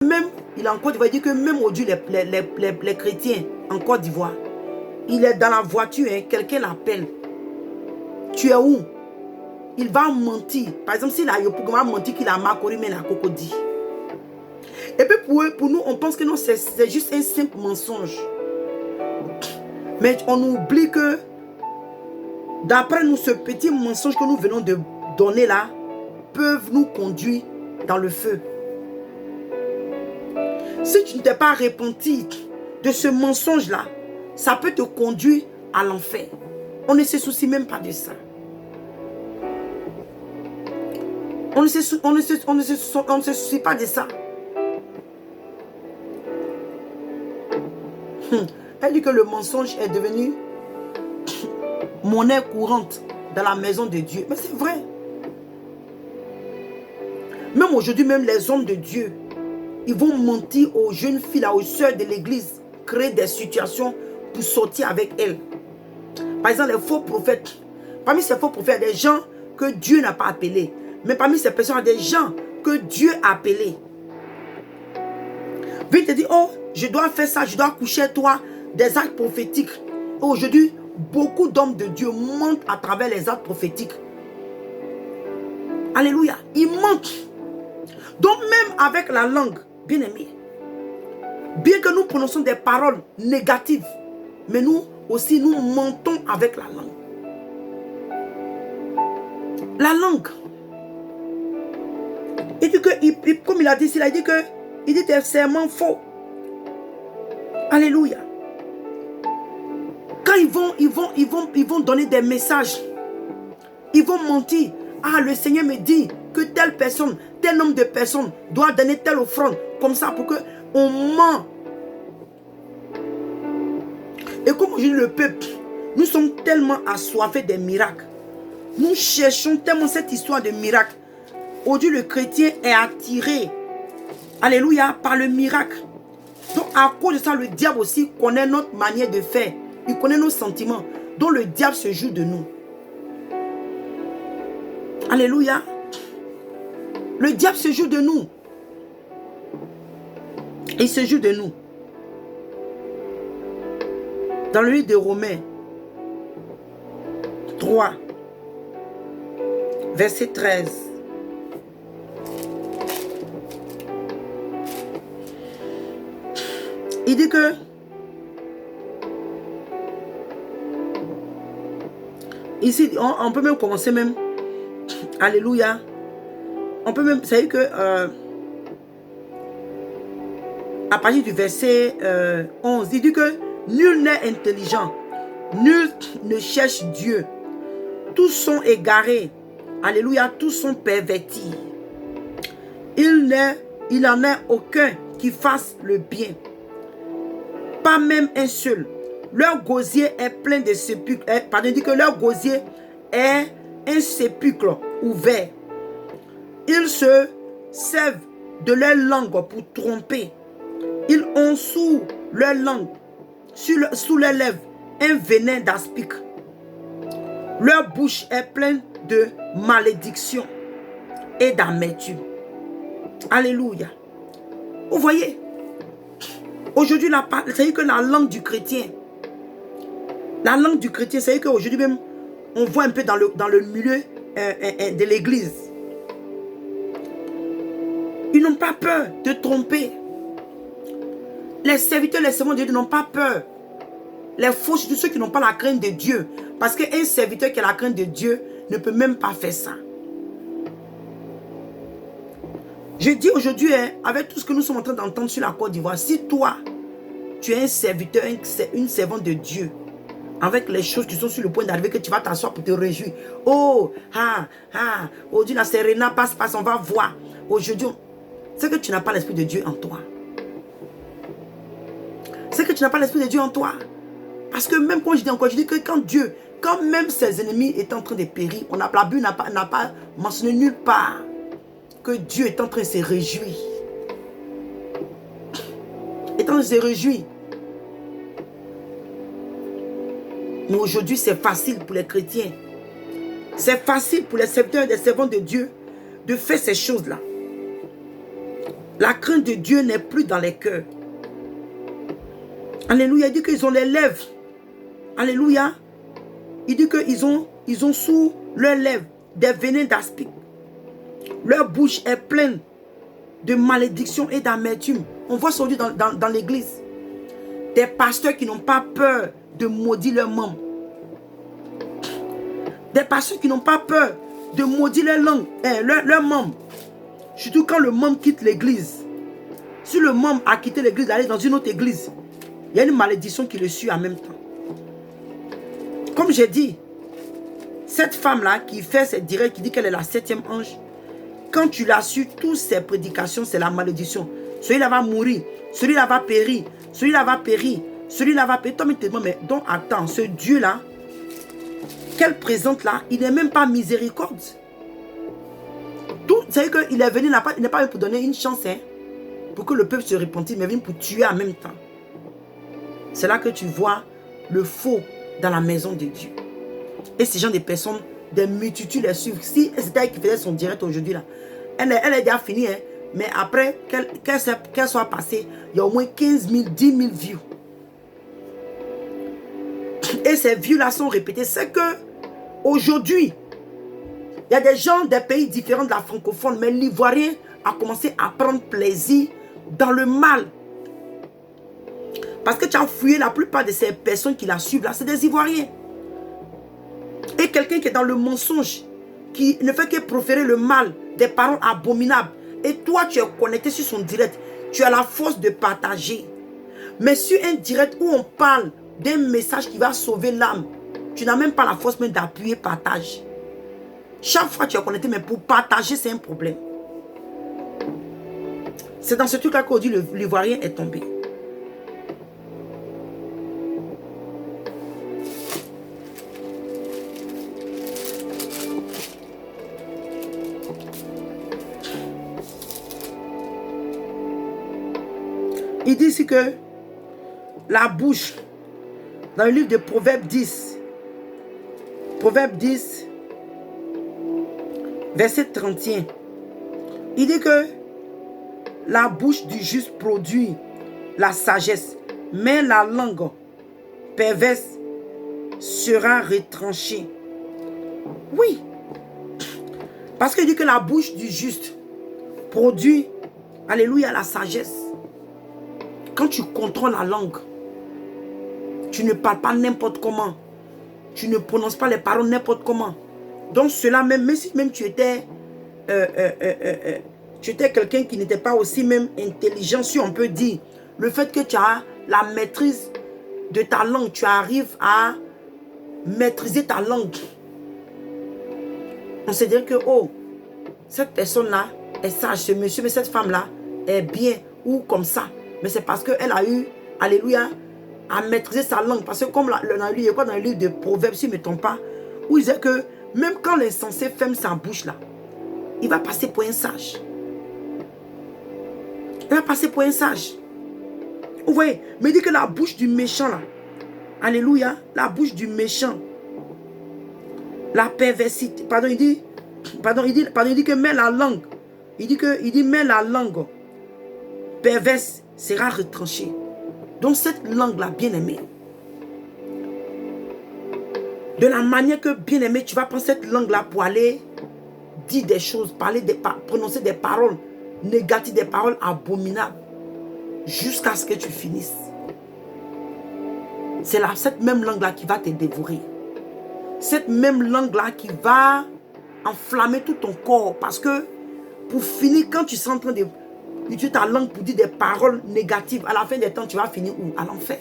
Même, il est en Côte d'Ivoire, il dit que même aujourd'hui, les chrétiens en Côte d'Ivoire, il est dans la voiture, hein, quelqu'un l'appelle. Tu es où? Il va mentir. Par exemple, s'il a va mentir qu'il a Makori, mais il a Cocody. Et puis pour nous, on pense que non, c'est juste un simple mensonge. Mais on oublie que d'après nous, ce petit mensonge que nous venons de donner là, peuvent nous conduire dans le feu. Si tu ne t'es pas repenti de ce mensonge-là, ça peut te conduire à l'enfer. On ne se soucie même pas de ça. On ne se soucie pas de ça. Elle dit que le mensonge est devenu monnaie courante dans la maison de Dieu. Mais c'est vrai. Même aujourd'hui, même les hommes de Dieu, ils vont mentir aux jeunes filles, aux sœurs de l'église, créer des situations pour sortir avec elles. Par exemple, les faux prophètes. Parmi ces faux prophètes, il y a des gens que Dieu n'a pas appelés. Mais parmi ces personnes, il y a des gens que Dieu a appelés. Puis il te dit, oh, je dois faire ça, je dois coucher toi, des actes prophétiques. Et aujourd'hui, beaucoup d'hommes de Dieu mentent à travers les actes prophétiques. Alléluia. Ils mentent. Donc même avec la langue, bien aimé, bien que nous prononçons des paroles négatives, mais nous aussi, nous mentons avec la langue. La langue. Il dit que, comme il a dit, il dit des serments faux. Alléluia. Quand ils vont donner des messages, ils vont mentir. Ah, le Seigneur me dit que telle personne, tel nombre de personnes doit donner telle offrande. Comme ça, pour qu'on ment. Et comme aujourd'hui le peuple, nous sommes tellement assoiffés des miracles. Nous cherchons tellement cette histoire de miracle. Aujourd'hui, le chrétien est attiré, alléluia, par le miracle. Donc, à cause de ça, le diable aussi connaît notre manière de faire. Il connaît nos sentiments. Donc, le diable se joue de nous. Alléluia. Le diable se joue de nous. Il se joue de nous. Dans le livre de Romains 3, verset 13. Il dit que ici, on peut même commencer même. Alléluia. On peut même, c'est que à partir du verset 11, il dit que nul n'est intelligent, nul ne cherche Dieu. Tous sont égarés. Alléluia, tous sont pervertis. Il n'en est aucun qui fasse le bien. Pas même un seul. Leur gosier est plein de sépulcres. Pardon, il dit que leur gosier est un sépulcre ouvert. Ils se servent de leur langue pour tromper. Ils ont sous leur langue, sous leurs lèvres, un venin d'aspic. Leur bouche est pleine de malédiction et d'amertume. Alléluia. Vous voyez, aujourd'hui, c'est que la langue du chrétien, c'est qu'aujourd'hui même, on voit un peu dans le milieu de l'église. Ils n'ont pas peur de tromper. Les serviteurs, les servants de Dieu n'ont pas peur. Les faux, tous ceux qui n'ont pas la crainte de Dieu. Parce qu'un serviteur qui a la crainte de Dieu ne peut même pas faire ça. Je dis aujourd'hui, avec tout ce que nous sommes en train d'entendre sur la Côte d'Ivoire, si toi, tu es un serviteur, une servante de Dieu, avec les choses qui sont sur le point d'arriver, que tu vas t'asseoir pour te réjouir. Oh, aujourd'hui la Serena passe, on va voir. Aujourd'hui, c'est que tu n'as pas l'esprit de Dieu en toi. C'est que tu n'as pas l'esprit de Dieu en toi. Parce que même quand je dis encore, je dis que quand même ses ennemis étaient en train de périr, la Bible n'a pas mentionné nulle part que Dieu est en train de se réjouir. Est en train de se réjouir. Mais aujourd'hui, c'est facile pour les chrétiens. C'est facile pour les serviteurs et les servants de Dieu de faire ces choses-là. La crainte de Dieu n'est plus dans les cœurs. Alléluia. Il dit qu'ils ont les lèvres. Alléluia. Il dit qu'ils ont sous leurs lèvres des venins d'aspic. Leur bouche est pleine de malédiction et d'amertume. On voit ça aujourd'hui dans l'église. Des pasteurs qui n'ont pas peur de maudire leurs membres. Des pasteurs qui n'ont pas peur de maudire leur langue, leurs membres. Surtout quand le membre quitte l'église. Si le membre a quitté l'église, d'aller dans une autre église, il y a une malédiction qui le suit en même temps. Comme j'ai dit, cette femme-là qui fait cette directe, qui dit qu'elle est la 7e ange, quand tu l'as su, toutes ses prédications, c'est la malédiction. Celui-là va mourir, celui-là va périr, celui-là va périr, celui-là va périr. Toi, mais te demandes, mais donc attends, ce Dieu-là, qu'elle présente là, il n'est même pas miséricorde. Tout, c'est qu'il est venu, il n'est pas venu pour donner une chance, hein, pour que le peuple se repentisse, mais il est venu pour tuer en même temps. C'est là que tu vois le faux dans la maison de Dieu. Et ces gens de personnes, des multitudes les suivent. Si c'était elle qui faisait son direct aujourd'hui, là, elle est déjà finie, hein, mais après qu'elle soit passée, il y a au moins 15 000, 10 000 views. Et ces views-là sont répétées. C'est que aujourd'hui, il y a des gens des pays différents de la francophone, mais l'Ivoirien a commencé à prendre plaisir dans le mal. Parce que tu as fouillé la plupart de ces personnes qui la suivent là, c'est des Ivoiriens. Et quelqu'un qui est dans le mensonge, qui ne fait que proférer le mal, des paroles abominables. Et toi, tu es connecté sur son direct. Tu as la force de partager. Mais sur un direct où on parle d'un message qui va sauver l'âme, tu n'as même pas la force même d'appuyer partage. Chaque fois tu es connecté, mais pour partager, c'est un problème. C'est dans ce truc-là qu'aujourd'hui l'Ivoirien est tombé. Il dit ici que la bouche, dans le livre de Proverbe 10, verset 31, il dit que la bouche du juste produit la sagesse, mais la langue perverse sera retranchée. Oui, parce qu'il dit que la bouche du juste produit, alléluia, la sagesse. Quand tu contrôles la langue, tu ne parles pas n'importe comment. Tu ne prononces pas les paroles n'importe comment. Donc cela même si même tu étais quelqu'un qui n'était pas aussi même intelligent, si on peut dire, le fait que tu as la maîtrise de ta langue, tu arrives à maîtriser ta langue. On sait dire que, oh, cette personne-là est sage, ce monsieur, mais cette femme-là est bien, ou comme ça. Mais c'est parce qu'elle a eu, alléluia, à maîtriser sa langue. Parce que comme dans le livre de Proverbes, si je ne me trompe pas, où il disait que même quand l'insensé ferme sa bouche là, il va passer pour un sage. Il va passer pour un sage. Vous voyez, mais il dit que la bouche du méchant là, alléluia, la bouche du méchant, la perversité, il dit que met la langue, mais la langue perverse sera retranchée. Donc cette langue-là, bien-aimée, de la manière que, bien-aimé, tu vas prendre cette langue-là pour aller dire des choses, prononcer des paroles négatives, des paroles abominables, jusqu'à ce que tu finisses. C'est cette même langue-là qui va te dévorer. Cette même langue-là qui va enflammer tout ton corps. Parce que, pour finir, quand tu seras en train de utiliser ta langue pour dire des paroles négatives, à la fin des temps, tu vas finir où? À l'enfer.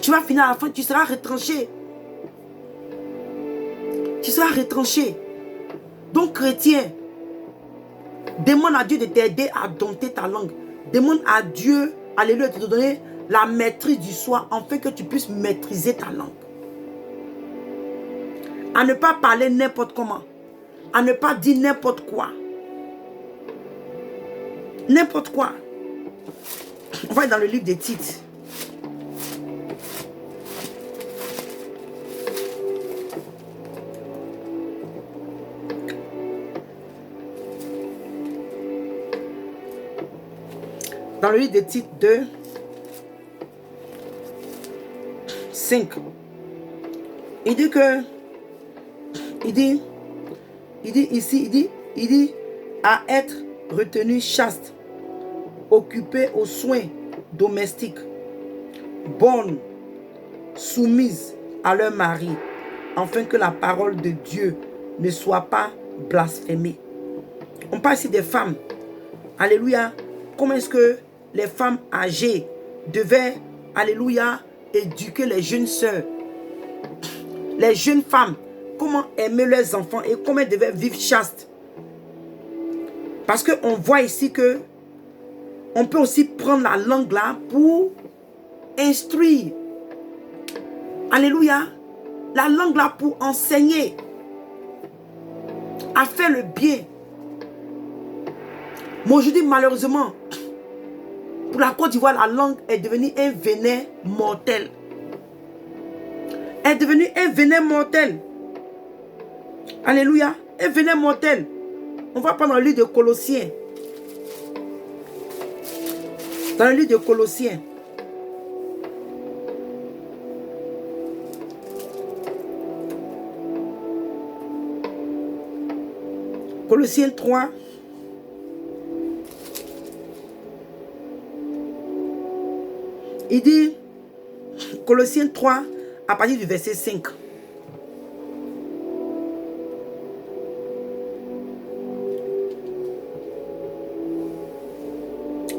Tu vas finir à la fin, tu seras retranché. Tu seras retranché. Donc, chrétien, demande à Dieu de t'aider à dompter ta langue. Demande à Dieu, alléluia, de te donner la maîtrise du soi, afin que tu puisses maîtriser ta langue. À ne pas parler n'importe comment. À ne pas dire n'importe quoi. N'importe quoi. On va aller dans le livre des Tites. Dans le livre des titres de 5, il dit que, il dit ici, il dit à être retenu chaste, occupé aux soins domestiques, bonnes, soumises à leur mari, afin que la parole de Dieu ne soit pas blasphémée. On parle ici des femmes. Alléluia. Comment est-ce que les femmes âgées devaient, alléluia, éduquer les jeunes sœurs, les jeunes femmes, comment aimer leurs enfants et comment elles devaient vivre chaste. Parce qu'on voit ici que on peut aussi prendre la langue là pour instruire. Alléluia. La langue là pour enseigner à faire le bien. Mais aujourd'hui, malheureusement, pour la Côte d'Ivoire, la langue est devenue un venin mortel. Elle est devenue un venin mortel. Alléluia. Un venin mortel. On va prendre le livre de Colossiens. Dans le livre de Colossiens. Colossiens 3. Il dit, Colossiens 3, à partir du verset 5.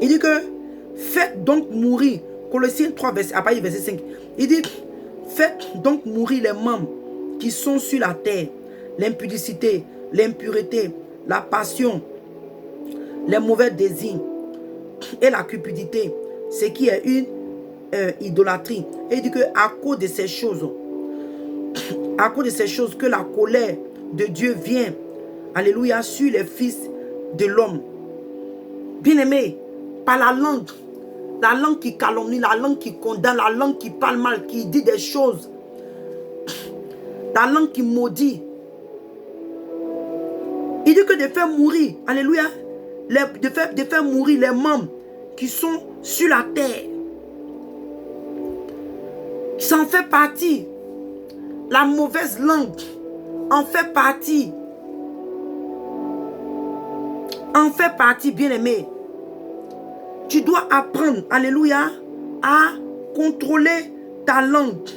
Il dit que, faites donc mourir, Colossiens 3, à partir du verset 5. Il dit, faites donc mourir les membres qui sont sur la terre, l'impudicité, l'impureté, la passion, les mauvais désirs et la cupidité, ce qui est une idolâtrie. Et il dit que à cause de ces choses que la colère de Dieu vient, alléluia, sur les fils de l'homme. Bien-aimé, par la langue qui calomnie, la langue qui condamne, la langue qui parle mal, qui dit des choses, la langue qui maudit. Il dit que de faire mourir, alléluia, de faire mourir les membres qui sont sur la terre. Ça en fait partie. La mauvaise langue en fait partie. En fait partie, bien-aimé. Tu dois apprendre, alléluia, à contrôler ta langue.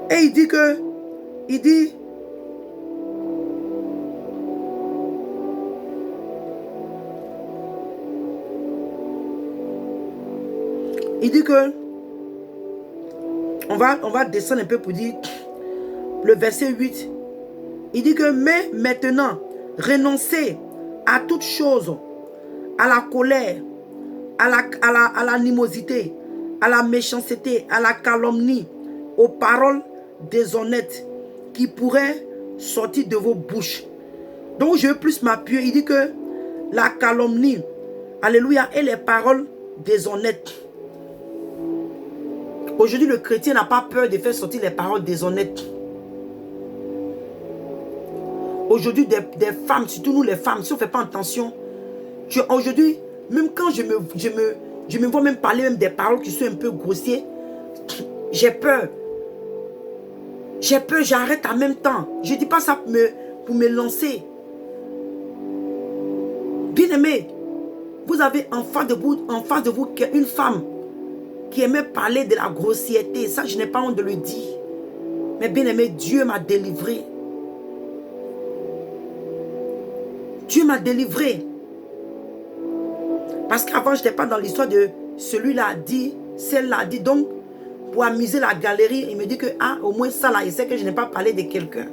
Et il dit que, il dit que on va descendre un peu pour dire le verset 8. Il dit que mais maintenant, renoncez à toute chose, à la colère, à l'animosité, à la méchanceté, à la calomnie, aux paroles déshonnêtes qui pourraient sortir de vos bouches. Donc je veux plus m'appuyer. Il dit que la calomnie, alléluia, et les paroles déshonnêtes. Aujourd'hui, le chrétien n'a pas peur de faire sortir les paroles déshonnêtes. Aujourd'hui, des femmes, surtout nous les femmes, si on ne fait pas attention, aujourd'hui, même quand je me vois même parler même des paroles qui sont un peu grossières, j'ai peur. J'ai peur, j'arrête en même temps. Je ne dis pas ça pour me lancer. Bien-aimé, vous avez en face de vous une femme qui aimait parler de la grossièreté. Ça, je n'ai pas honte de le dire. Mais bien aimé, Dieu m'a délivré. Dieu m'a délivré. Parce qu'avant, je n'étais pas dans l'histoire de celui-là a dit, celle-là a dit. Donc, pour amuser la galerie, il me dit que, ah, au moins ça là, il sait que je n'ai pas parlé de quelqu'un.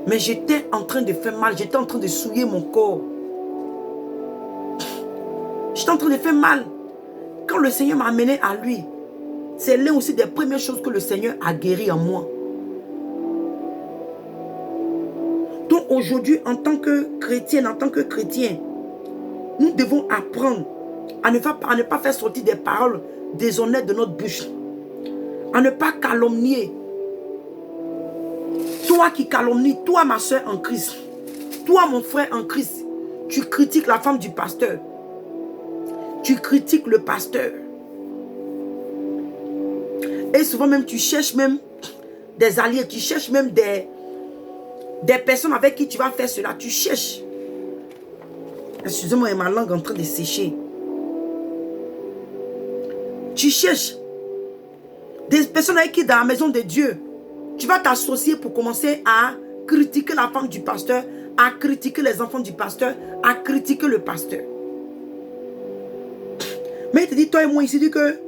Mais j'étais en train de faire mal. J'étais en train de souiller mon corps. J'étais en train de faire mal. Quand le Seigneur m'a amené à lui, c'est l'une aussi des premières choses que le Seigneur a guéri en moi. Donc aujourd'hui, en tant que chrétienne, en tant que chrétien, nous devons apprendre à ne pas faire sortir des paroles déshonnêtes de notre bouche. À ne pas calomnier. Toi qui calomnies, toi ma soeur en Christ, toi mon frère en Christ, Tu critiques la femme du pasteur. Tu critiques le pasteur. Et souvent même, tu cherches même des alliés. Tu cherches même des personnes avec qui tu vas faire cela. Tu cherches. Excusez-moi, ma langue est en train de sécher. Tu cherches des personnes avec qui dans la maison de Dieu, tu vas t'associer pour commencer à critiquer la femme du pasteur, à critiquer les enfants du pasteur, à critiquer le pasteur. Mais il te dit, toi et moi, ici, dit que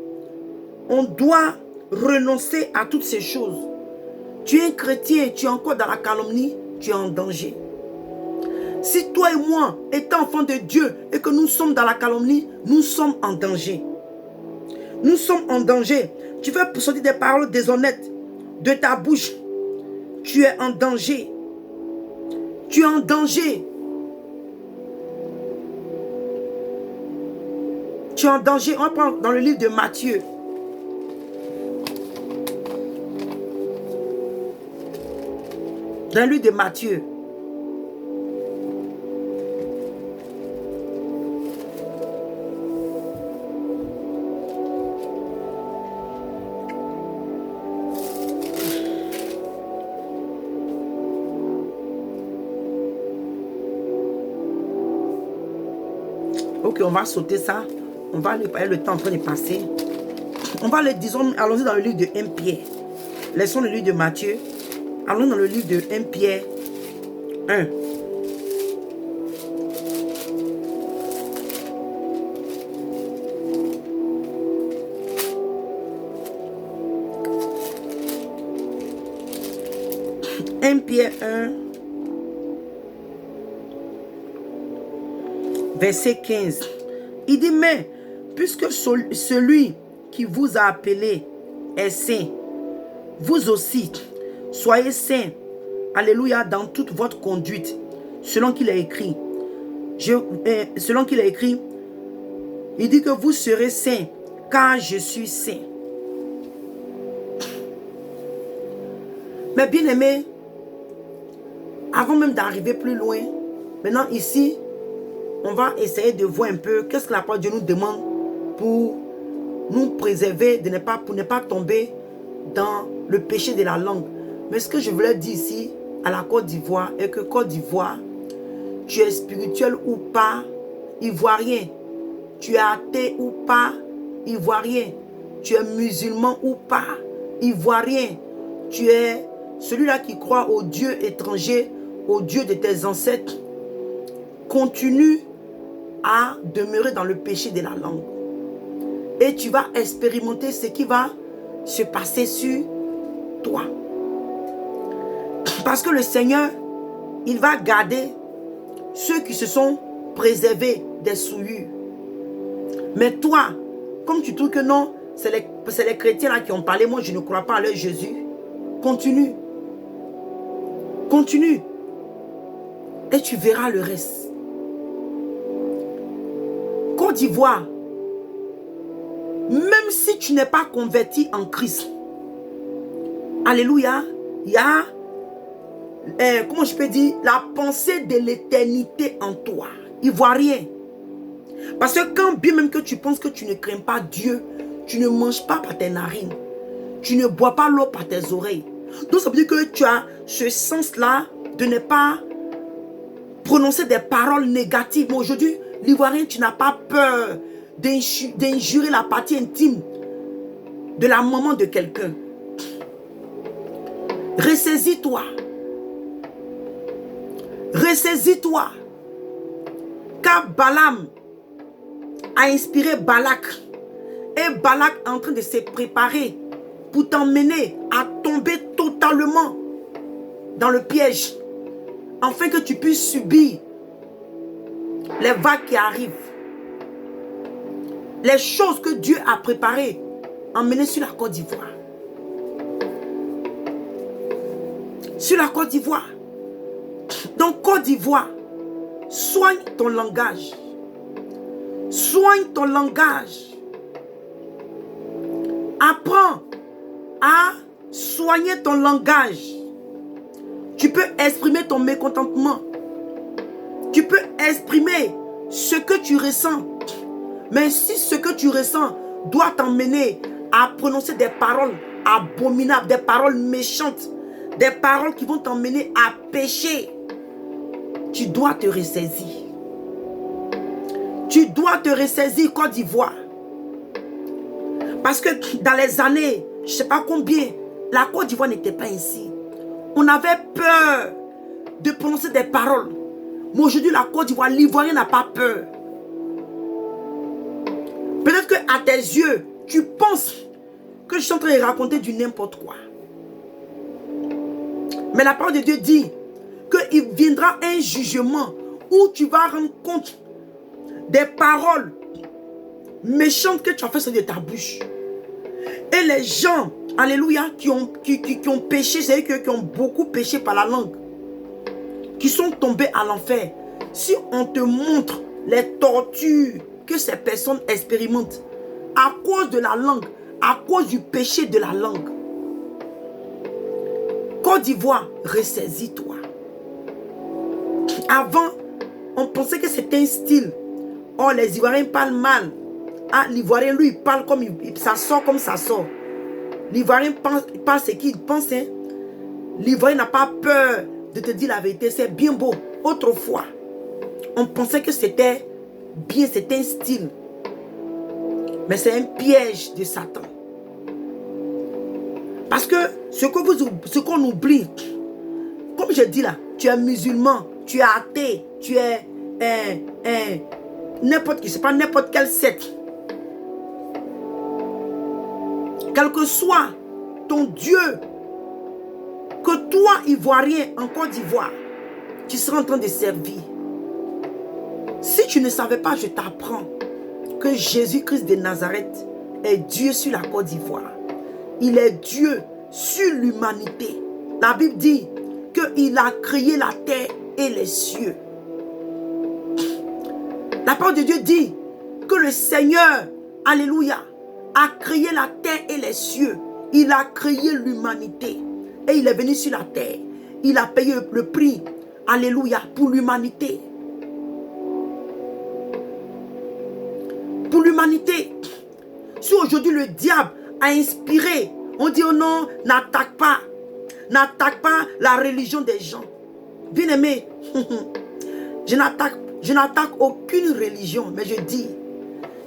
on doit renoncer à toutes ces choses. Tu es un chrétien, tu es encore dans la calomnie, tu es en danger. Si toi et moi, étant enfants de Dieu, et que nous sommes dans la calomnie, nous sommes en danger. Nous sommes en danger. Tu veux sortir des paroles déshonnêtes de ta bouche. Tu es en danger. Tu es en danger. Tu es en danger. On va prendre dans le livre de Matthieu. Dans le livre de Matthieu. Ok, on va sauter ça. On va aller, le temps en train de passer. On va aller, disons, allons-y dans le livre de 1 Pierre. Laissons le livre de Matthieu. Allons dans le livre de 1 Pierre 1. Pierre 1, verset 15. Il dit, mais puisque celui qui vous a appelé est saint, vous aussi, soyez saints, alléluia, dans toute votre conduite, selon qu'il a écrit. Selon qu'il a écrit, il dit que vous serez saints, car je suis saint. Mais bien aimé, avant même d'arriver plus loin, maintenant ici, on va essayer de voir un peu qu'est-ce que la parole de Dieu nous demande pour nous préserver, pour ne pas tomber dans le péché de la langue. Mais ce que je voulais dire ici à la Côte d'Ivoire est que Côte d'Ivoire, tu es spirituel ou pas, ivoirien. Tu es athée ou pas, ivoirien. Tu es musulman ou pas, ivoirien. Tu es celui-là qui croit au Dieu étranger, au Dieu de tes ancêtres. Continue à demeurer dans le péché de la langue. Et tu vas expérimenter ce qui va se passer sur toi. Parce que le Seigneur, il va garder ceux qui se sont préservés des souillures. Mais toi, comme tu trouves que non, c'est les chrétiens là qui ont parlé, moi je ne crois pas à leur Jésus. Continue. Continue. Et tu verras le reste. Côte d'Ivoire, même si tu n'es pas converti en Christ, alléluia, il y a, comment je peux dire, la pensée de l'éternité en toi. Ivoirien. Parce que quand bien même que tu penses que tu ne crains pas Dieu, tu ne manges pas par tes narines, tu ne bois pas l'eau par tes oreilles. Donc ça veut dire que tu as ce sens-là de ne pas prononcer des paroles négatives. Mais aujourd'hui, l'Ivoirien, tu n'as pas peur d'injurer la partie intime de la maman de quelqu'un. Ressaisis-toi. Ressaisis-toi. Car Balaam a inspiré Balak. Et Balak est en train de se préparer pour t'emmener à tomber totalement dans le piège. Afin que tu puisses subir les vagues qui arrivent. Les choses que Dieu a préparées, emmenées sur la Côte d'Ivoire. Sur la Côte d'Ivoire. Donc Côte d'Ivoire, soigne ton langage. Soigne ton langage. Apprends à soigner ton langage. Tu peux exprimer ton mécontentement. Tu peux exprimer ce que tu ressens. Mais si ce que tu ressens doit t'emmener à prononcer des paroles abominables, des paroles méchantes, des paroles qui vont t'emmener à pécher, tu dois te ressaisir. Tu dois te ressaisir, Côte d'Ivoire. Parce que dans les années, je ne sais pas combien, la Côte d'Ivoire n'était pas ainsi. On avait peur de prononcer des paroles. Mais aujourd'hui, la Côte d'Ivoire, l'Ivoirien n'a pas peur. Peut-être qu'à tes yeux, tu penses que je suis en train de raconter du n'importe quoi. Mais la parole de Dieu dit qu'il viendra un jugement où tu vas rendre compte des paroles méchantes que tu as fait sur de ta bouche. Et les gens, alléluia, qui ont péché, c'est-à-dire qui ont beaucoup péché par la langue, qui sont tombés à l'enfer. Si on te montre les tortures que ces personnes expérimentent à cause de la langue, à cause du péché de la langue, Côte d'Ivoire, ressaisis-toi. Avant, on pensait que c'était un style. Oh, les Ivoiriens parlent mal. Ah, l'Ivoirien, lui, il parle comme ça sort comme ça sort. L'Ivoirien pense ce qu'il pense. Hein? L'Ivoirien n'a pas peur de te dire la vérité. C'est bien beau. Autrefois, on pensait que c'était bien, c'était un style. Mais c'est un piège de Satan. Parce que ce qu'on oublie, comme je dis là, tu es musulman, tu es athée, tu es n'importe qui, c'est pas n'importe quelle secte. Quel que soit ton Dieu, que toi, Ivoirien, en Côte d'Ivoire, tu seras en train de servir. Si tu ne savais pas, je t'apprends que Jésus-Christ de Nazareth est Dieu sur la Côte d'Ivoire. Il est Dieu sur l'humanité. La Bible dit qu'il a créé la terre et les cieux. La parole de Dieu dit que le Seigneur, alléluia, a créé la terre et les cieux. Il a créé l'humanité. Et il est venu sur la terre. Il a payé le prix, alléluia, pour l'humanité. Pour l'humanité. Si aujourd'hui le diable a inspiré, on dit oh non, n'attaque pas la religion des gens. Bien aimé, je n'attaque aucune religion, mais je dis,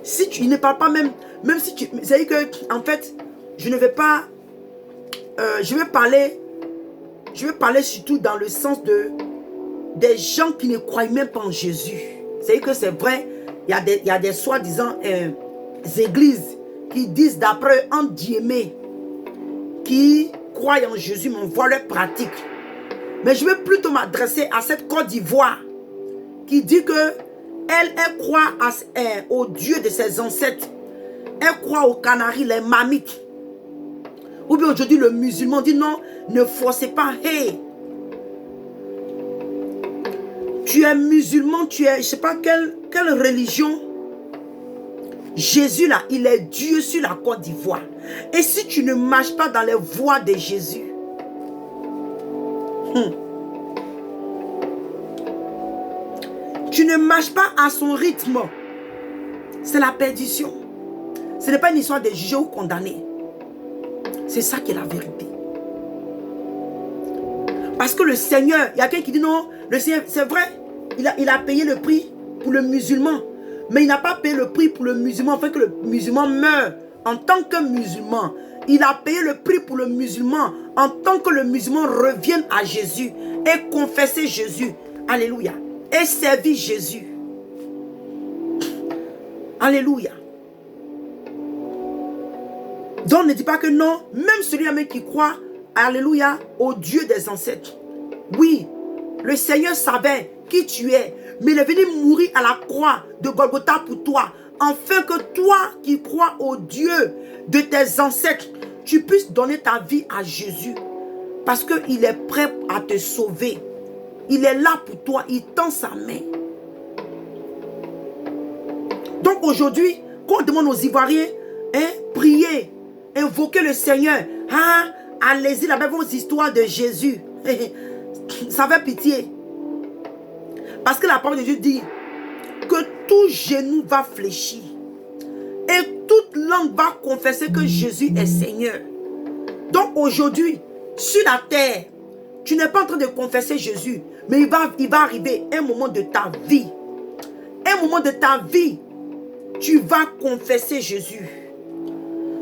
si tu ne parles pas même si tu, c'est-à-dire que en fait, je ne vais pas, je vais parler surtout dans le sens des gens qui ne croient même pas en Jésus. C'est-à-dire que c'est vrai, il y a des soi-disant églises qui disent d'après un guillemets, qui croient en Jésus, mais on voit leur pratique. Mais je vais plutôt m'adresser à cette Côte d'Ivoire qui dit que elle croit au Dieu de ses ancêtres. Elle croit aux Canaries, les Mamites. Ou bien aujourd'hui le musulman dit non, ne forcez pas. Hey, tu es musulman, tu es, je ne sais pas quelle religion. Jésus là, il est Dieu sur la Côte d'Ivoire. Et si tu ne marches pas dans les voies de Jésus, tu ne marches pas à son rythme, c'est la perdition. Ce n'est pas une histoire de juger ou condamner. C'est ça qui est la vérité. Parce que le Seigneur, il y a quelqu'un qui dit non, le Seigneur, c'est vrai, il a payé le prix pour le musulman. Mais il n'a pas payé le prix pour le musulman afin que le musulman meure en tant que musulman. Il a payé le prix pour le musulman en tant que le musulman revienne à Jésus et confesser Jésus. Alléluia. Et servir Jésus. Alléluia. Donc ne dis pas que non, même celui-là qui croit, alléluia, au Dieu des ancêtres. Oui, le Seigneur savait qui tu es, mais il est venu mourir à la croix de Golgotha pour toi, afin que toi qui crois au Dieu de tes ancêtres, tu puisses donner ta vie à Jésus. Parce qu'il est prêt à te sauver. Il est là pour toi, il tend sa main. Donc aujourd'hui, quand on demande aux Ivoiriens, priez, invoquez le Seigneur. Allez-y là-bas vos histoires de Jésus. Ça fait pitié. Parce que la parole de Dieu dit que tout genou va fléchir. Et toute langue va confesser que Jésus est Seigneur. Donc aujourd'hui, sur la terre, tu n'es pas en train de confesser Jésus, mais il va arriver un moment de ta vie. Un moment de ta vie, tu vas confesser Jésus.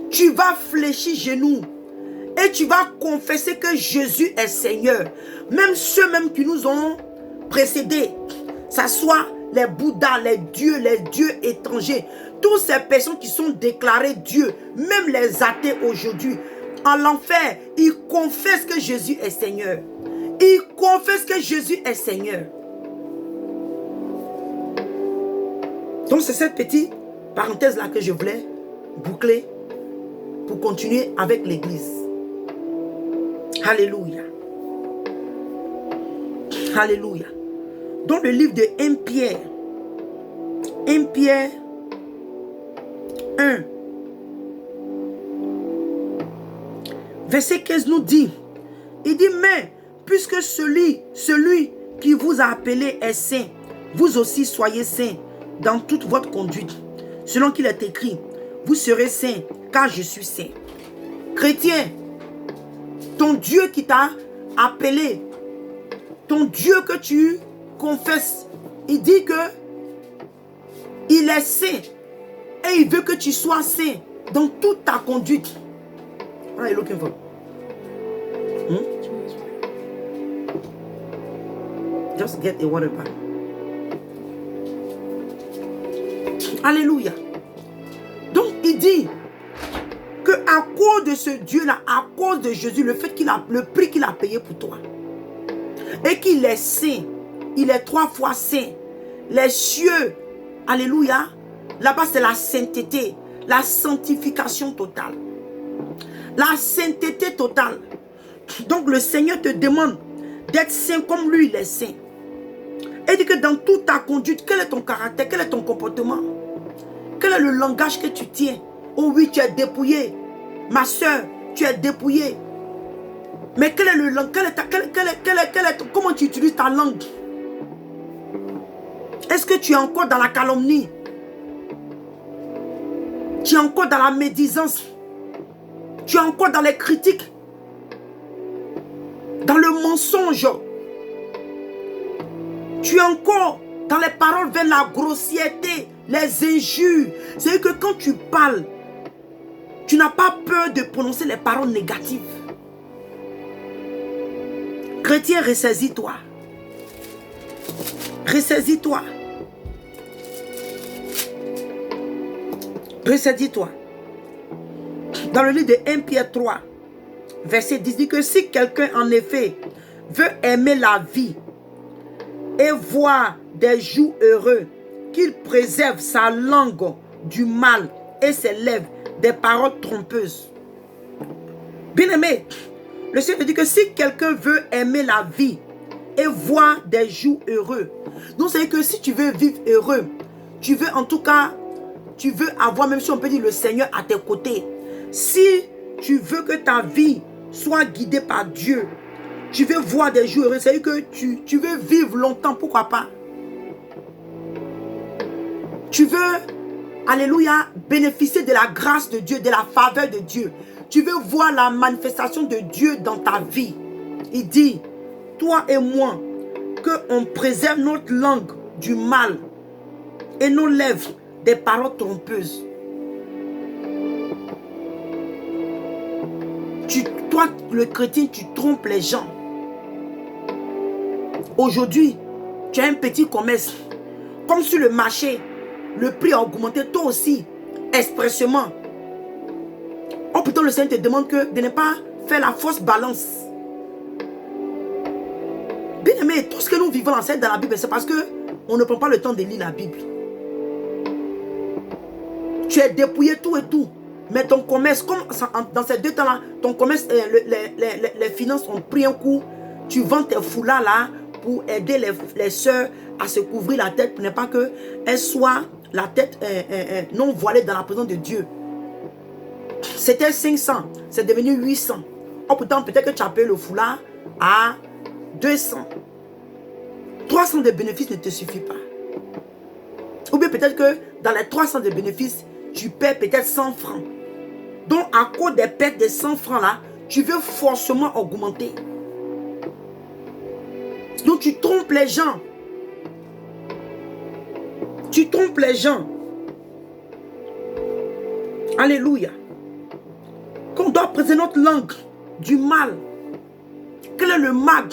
Tu vas fléchir genoux. Et tu vas confesser que Jésus est Seigneur. Même ceux-mêmes qui nous ont précédés, ça soit les Bouddhas, les dieux étrangers, toutes ces personnes qui sont déclarées Dieu, même les athées aujourd'hui, en l'enfer, ils confessent que Jésus est Seigneur. Ils confessent que Jésus est Seigneur. Donc c'est cette petite parenthèse-là que je voulais boucler pour continuer avec l'église. Alléluia. Alléluia. Dans le livre de 1 Pierre 1, verset 15 nous dit, il dit, mais puisque celui qui vous a appelé est saint, vous aussi soyez saints dans toute votre conduite. Selon qu'il est écrit, vous serez saints, car je suis saint. Chrétien, ton Dieu qui t'a appelé, ton Dieu que tu confesses, il dit que il est saint et il veut que tu sois saint dans toute ta conduite. What are you looking for? Just get a water bottle. Alléluia. Donc il dit que à cause de ce Dieu-là, à cause de Jésus, le prix qu'il a payé pour toi, et qu'il est saint, il est 3 fois saint. Les cieux, alléluia, là-bas c'est la sainteté, la sanctification totale. La sainteté totale. Donc le Seigneur te demande d'être saint comme lui il est saint. Et dit que dans toute ta conduite, quel est ton caractère, quel est ton comportement? Quel est le langage que tu tiens? Oh oui, tu es dépouillé. Ma soeur, tu es dépouillé. Mais quel est le langage? Comment tu utilises ta langue? Est-ce que tu es encore dans la calomnie? Tu es encore dans la médisance? Tu es encore dans les critiques? Dans le mensonge? Tu es encore dans les paroles vers la grossièreté, les injures. C'est que quand tu parles, tu n'as pas peur de prononcer les paroles négatives. Chrétien, ressaisis-toi. Ressaisis-toi. Ressaisis-toi. Dans le livre de 1 Pierre 3, verset 10, dit que si quelqu'un en effet veut aimer la vie et voir des jours heureux, qu'il préserve sa langue du mal et ses lèvres des paroles trompeuses. Bien-aimé, le Seigneur dit que si quelqu'un veut aimer la vie et voir des jours heureux, donc c'est que si tu veux vivre heureux, tu veux en tout cas, tu veux avoir, même si on peut dire le Seigneur à tes côtés, si tu veux que ta vie soit guidée par Dieu, tu veux voir des jours heureux, c'est-à-dire que tu veux vivre longtemps, pourquoi pas? Tu veux, alléluia, bénéficier de la grâce de Dieu, de la faveur de Dieu. Tu veux voir la manifestation de Dieu dans ta vie. Il dit, toi et moi, qu'on préserve notre langue du mal et nos lèvres des paroles trompeuses. Toi, le chrétien, tu trompes les gens. Aujourd'hui, tu as un petit commerce. Comme sur le marché, le prix a augmenté, toi aussi, expressément. Oh putain, le Seigneur te demande de ne pas faire la fausse balance. Bien aimé, tout ce que nous vivons dans la Bible, c'est parce qu'on ne prend pas le temps de lire la Bible. Tu es dépouillé tout et tout. Mais ton commerce, comme dans ces 2 temps-là, ton commerce, les finances ont pris un coup. Tu vends tes foulards là pour aider les soeurs à se couvrir la tête pour ne pas qu'elles soient la tête non voilée dans la présence de Dieu. C'était 500, c'est devenu 800. Oh pourtant, peut-être que tu as payé le foulard à 200. 300 de bénéfices ne te suffit pas. Ou bien peut-être que dans les 300 de bénéfices, tu perds peut-être 100 francs. Donc à cause des pertes de 100 francs là, tu veux forcément augmenter. Donc tu trompes les gens. Tu trompes les gens. Alléluia. Qu'on doit présenter notre langue du mal. Quel est le mal?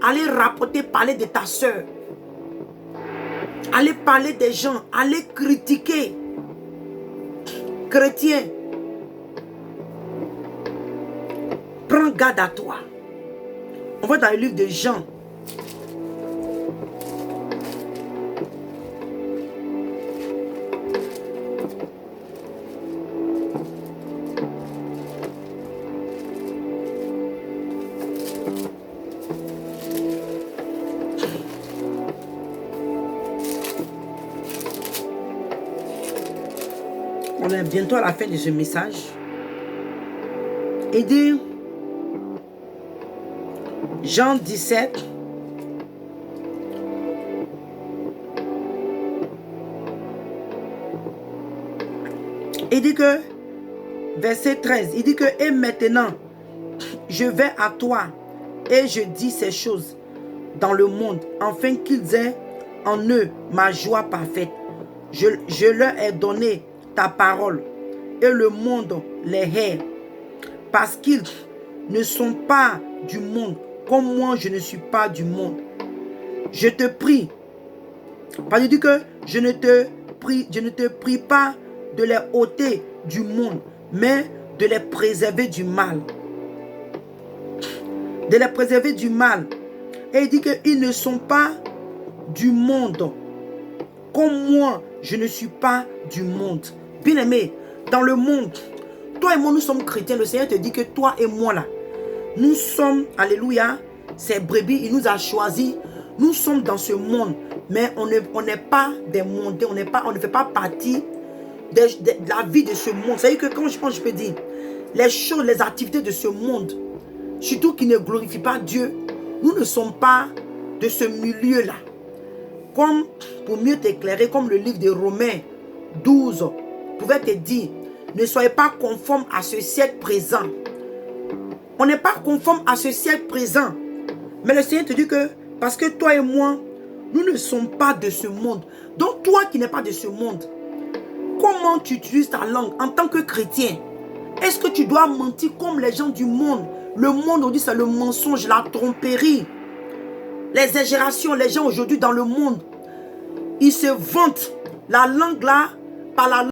Aller rapporter, parler de ta soeur. Aller parler des gens. Aller critiquer. Chrétien. Prends garde à toi. On va dans le livre de Jean. On est bientôt à la fin de ce message. Et dit Jean 17. Il dit que, verset 13, il dit que, et maintenant, je vais à toi et je dis ces choses dans le monde, afin qu'ils aient en eux ma joie parfaite. Je leur ai donné ta parole et le monde les hait parce qu'ils ne sont pas du monde comme moi je ne suis pas du monde. Je te prie, parce qu'il dit que je ne te prie pas de les ôter du monde, mais de les préserver du mal. De les préserver du mal. Et il dit qu'ils ne sont pas du monde comme moi je ne suis pas du monde. Bien-aimé, dans le monde, toi et moi, nous sommes chrétiens. Le Seigneur te dit que toi et moi, là, nous sommes, alléluia, ces brebis, il nous a choisis. Nous sommes dans ce monde, mais on n'est pas des mondains, on ne fait pas partie de la vie de ce monde. C'est-à-dire que quand je peux dire, les choses, les activités de ce monde, surtout qui ne glorifient pas Dieu, nous ne sommes pas de ce milieu-là. Comme, pour mieux t'éclairer, comme le livre de Romains 12 pouvait te dire, ne soyez pas conforme à ce siècle présent. On n'est pas conforme à ce siècle présent. Mais le Seigneur te dit que, parce que toi et moi, nous ne sommes pas de ce monde. Donc toi qui n'es pas de ce monde, comment tu utilises ta langue en tant que chrétien? Est-ce que tu dois mentir comme les gens du monde? Le monde aujourd'hui c'est le mensonge, la tromperie. Les exagérations, les gens aujourd'hui dans le monde, ils se vantent la langue là, par la langue.